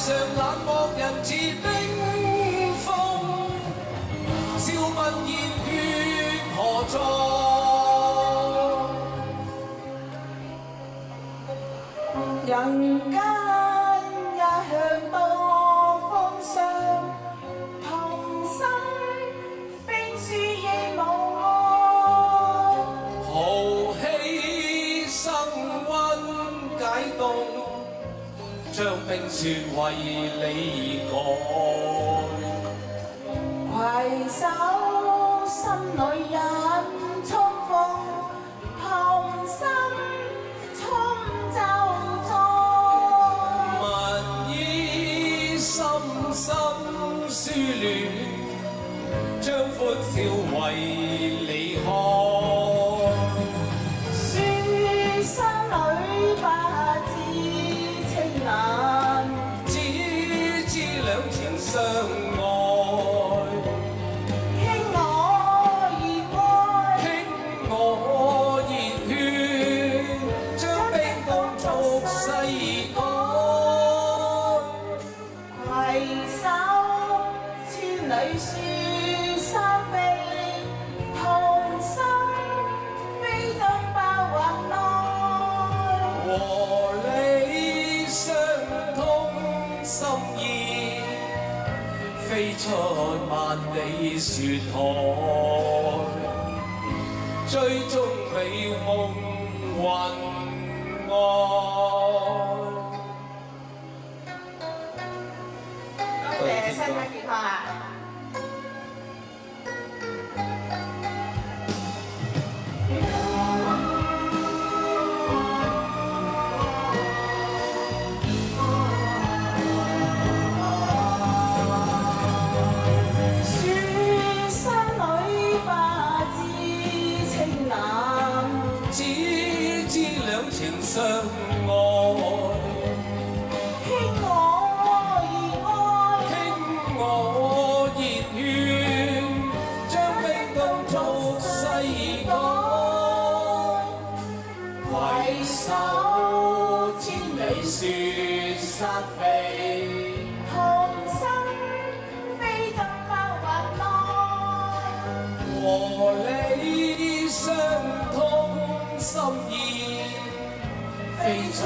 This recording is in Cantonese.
上冷漠人似冰封，笑問熱血何在？人間也向多方向，同心冰雪亦無礙。豪氣生溫解凍，將冰雪為你改。攜手心裏引衝鋒，同心衝就在。民以深深書戀，將歡笑為你開。書生女不知情難，只知兩情相愛。傾我熱愛，傾我熱血，將冰凍逐世改。攜手千里雪山飛，同心飛進白雲內。和你相通心意，飛出萬里雪海，追蹤美夢雲外。多謝身體健康啊！書生女不知情難，只知兩情相愛。傾我熱愛，傾我熱血，將冰凍逐世改。攜手千里雪山飛，同心飛進白雲內。和你相通心意，飛出